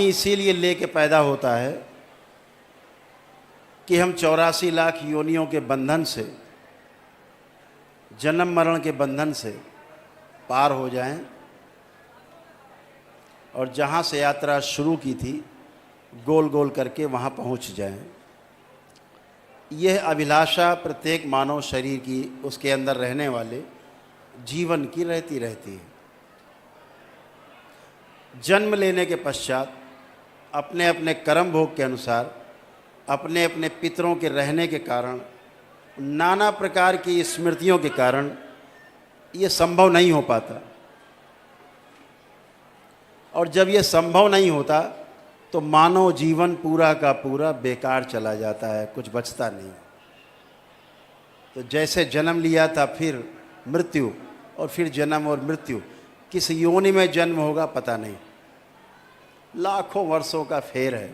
इसीलिए लेके पैदा होता है कि हम 84 लाख योनियों के बंधन से, जन्म मरण के बंधन से पार हो जाएं और जहाँ से यात्रा शुरू की थी गोल गोल करके वहाँ पहुँच जाएं। यह अभिलाषा प्रत्येक मानव शरीर की, उसके अंदर रहने वाले जीवन की रहती है। जन्म लेने के पश्चात अपने अपने कर्म भोग के अनुसार, अपने अपने पितरों के रहने के कारण, नाना प्रकार की स्मृतियों के कारण ये संभव नहीं हो पाता। और जब ये संभव नहीं होता तो मानव जीवन पूरा का पूरा बेकार चला जाता है, कुछ बचता नहीं। तो जैसे जन्म लिया था, फिर मृत्यु, और फिर जन्म और मृत्यु, किस योनि में जन्म होगा पता नहीं, लाखों वर्षों का फेर है।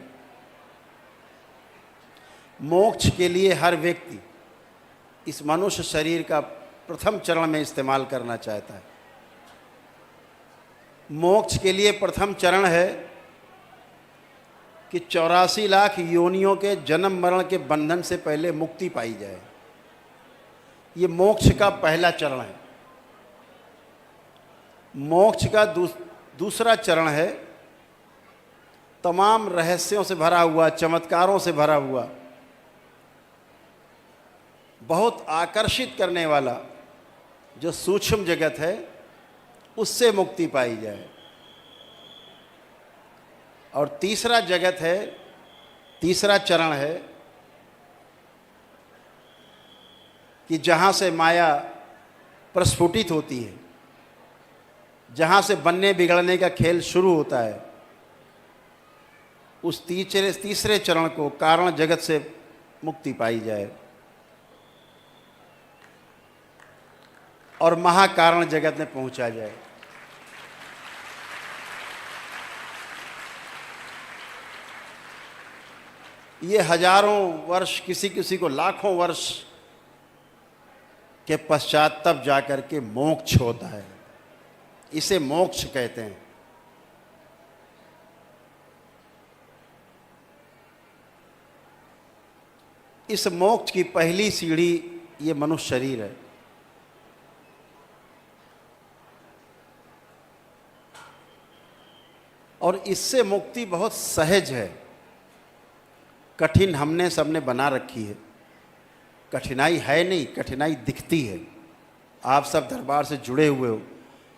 मोक्ष के लिए हर व्यक्ति इस मनुष्य शरीर का प्रथम चरण में इस्तेमाल करना चाहता है। मोक्ष के लिए प्रथम चरण है कि 84 लाख योनियों के जन्म मरण के बंधन से पहले मुक्ति पाई जाए। ये मोक्ष का पहला चरण है। मोक्ष का दूसरा चरण है तमाम रहस्यों से भरा हुआ, चमत्कारों से भरा हुआ, बहुत आकर्षित करने वाला जो सूक्ष्म जगत है, उससे मुक्ति पाई जाए। और तीसरा जगत है, तीसरा चरण है कि जहाँ से माया प्रस्फुटित होती है, जहाँ से बनने बिगड़ने का खेल शुरू होता है, उस तीसरे चरण को कारण जगत से मुक्ति पाई जाए और महाकारण जगत में पहुंचा जाए। ये हजारों वर्ष, किसी किसी को लाखों वर्ष के पश्चात तब जाकर के मोक्ष होता है। इसे मोक्ष कहते हैं। इस मोक्ष की पहली सीढ़ी ये मनुष्य शरीर है। और इससे मुक्ति बहुत सहज है, कठिन हमने सबने बना रखी है। कठिनाई है नहीं, कठिनाई दिखती है। आप सब दरबार से जुड़े हुए हो,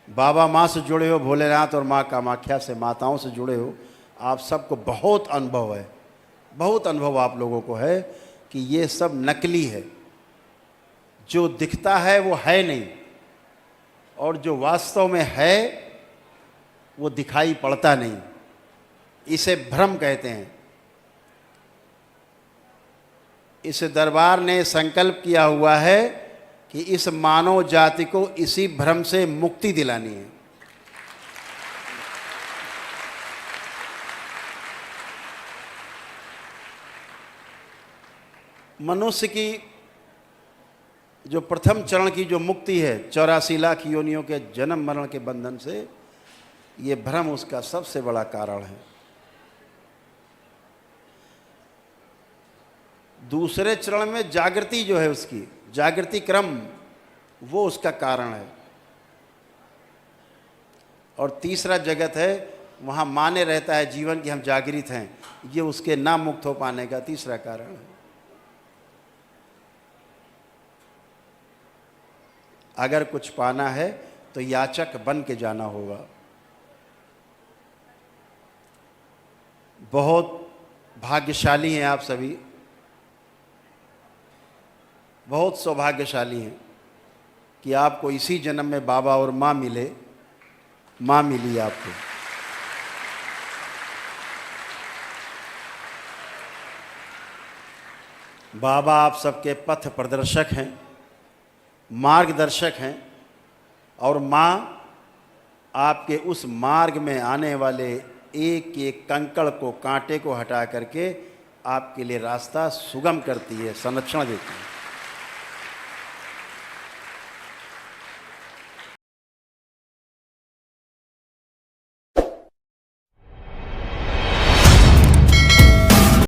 बाबा माँ से जुड़े हो, भोलेनाथ और माँ कामाख्या से, माताओं से जुड़े हो। आप सबको बहुत अनुभव है, बहुत अनुभव आप लोगों को है कि ये सब नकली है। जो दिखता है वो है नहीं, और जो वास्तव में है वो दिखाई पड़ता नहीं। इसे भ्रम कहते हैं। इस दरबार ने संकल्प किया हुआ है कि इस मानव जाति को इसी भ्रम से मुक्ति दिलानी है। मनुष्य की जो प्रथम चरण की जो मुक्ति है 84 लाख योनियों के जन्म मरण के बंधन से, ये भ्रम उसका सबसे बड़ा कारण है। दूसरे चरण में जागृति जो है, उसकी जागृति क्रम, वो उसका कारण है। और तीसरा जगत है, वहाँ माने रहता है जीवन की हम जागृत हैं, ये उसके ना मुक्त हो पाने का तीसरा कारण है। अगर कुछ पाना है तो याचक बन के जाना होगा। बहुत भाग्यशाली हैं आप सभी, बहुत सौभाग्यशाली हैं कि आपको इसी जन्म में बाबा और माँ मिले, माँ मिली आपको। बाबा आप सबके पथ प्रदर्शक हैं, मार्गदर्शक हैं, और माँ आपके उस मार्ग में आने वाले एक एक कंकड़ को, कांटे को हटा करके आपके लिए रास्ता सुगम करती है, संरक्षण देती है।